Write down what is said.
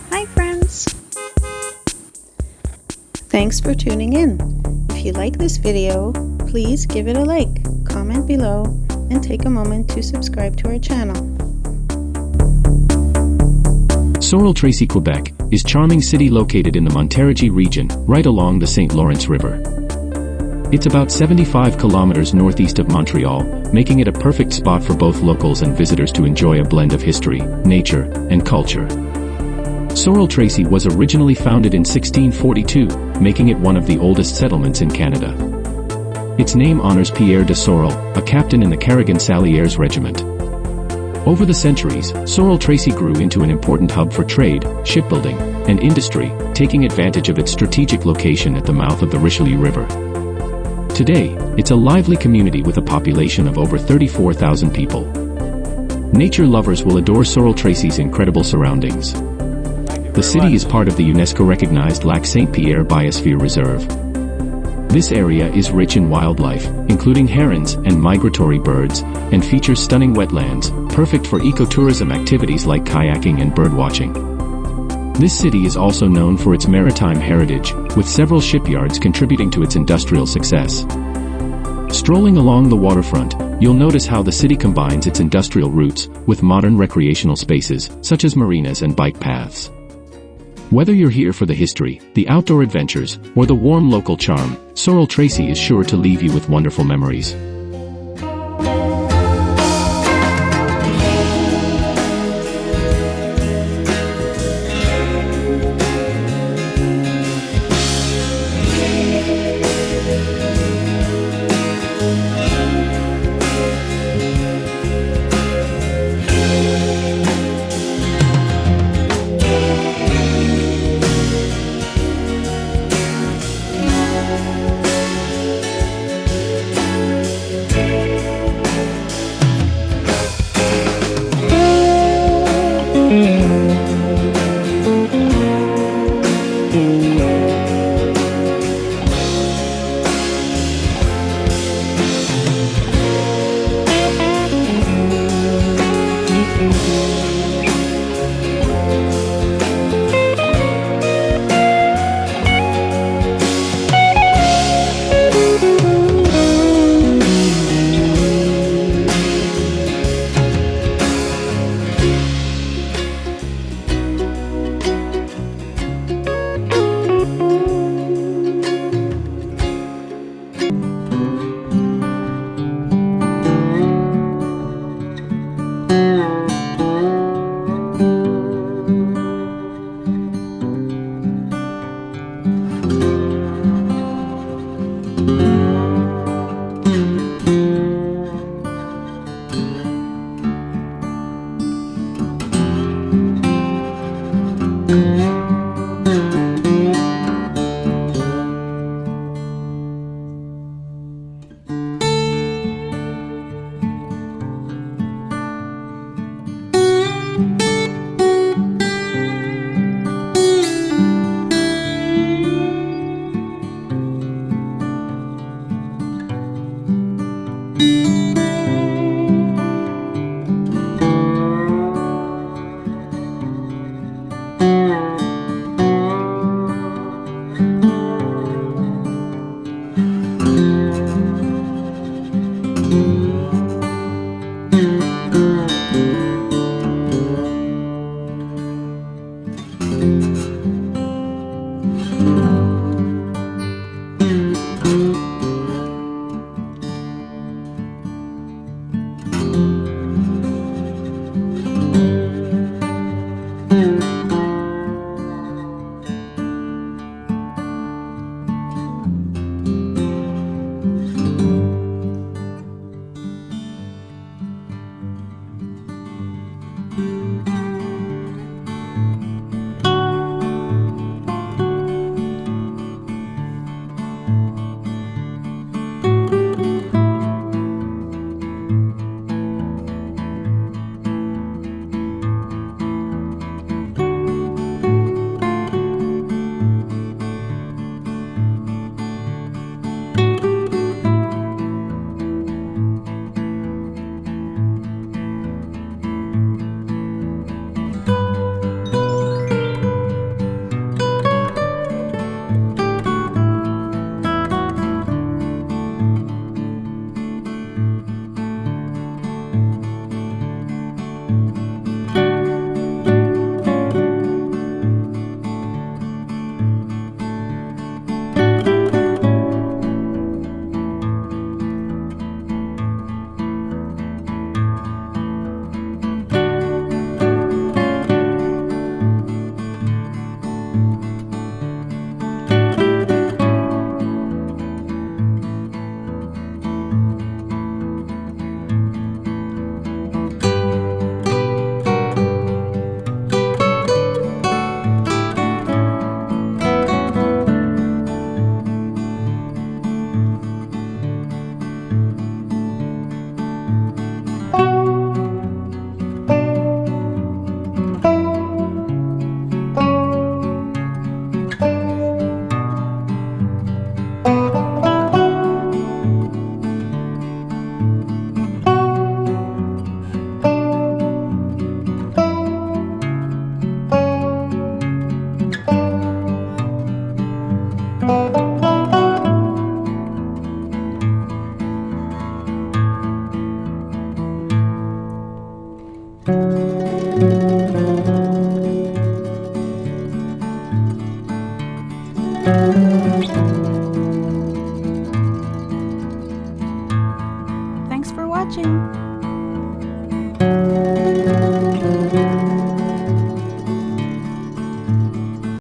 Hi friends! Thanks for tuning in. If you like this video, please give it a like, comment below, and take a moment to subscribe to our channel. Sorel Tracy, Quebec, is a charming city located in the Montérégie region, right along the St. Lawrence River. It's about 75 kilometers northeast of Montreal, making it a perfect spot for both locals and visitors to enjoy a blend of history, nature, and culture. Sorel Tracy was originally founded in 1642, making it one of the oldest settlements in Canada. Its name honors Pierre de Sorel, a captain in the Carignan-Salières regiment. Over the centuries, Sorel Tracy grew into an important hub for trade, shipbuilding, and industry, taking advantage of its strategic location at the mouth of the Richelieu River. Today, it's a lively community with a population of over 34,000 people. Nature lovers will adore Sorel Tracy's incredible surroundings. The city is part of the UNESCO-recognized Lac Saint-Pierre Biosphere Reserve. This area is rich in wildlife, including herons and migratory birds, and features stunning wetlands, perfect for ecotourism activities like kayaking and birdwatching. This city is also known for its maritime heritage, with several shipyards contributing to its industrial success. Strolling along the waterfront, you'll notice how the city combines its industrial roots with modern recreational spaces, such as marinas and bike paths. Whether you're here for the history, the outdoor adventures, or the warm local charm, Sorel Tracy is sure to leave you with wonderful memories.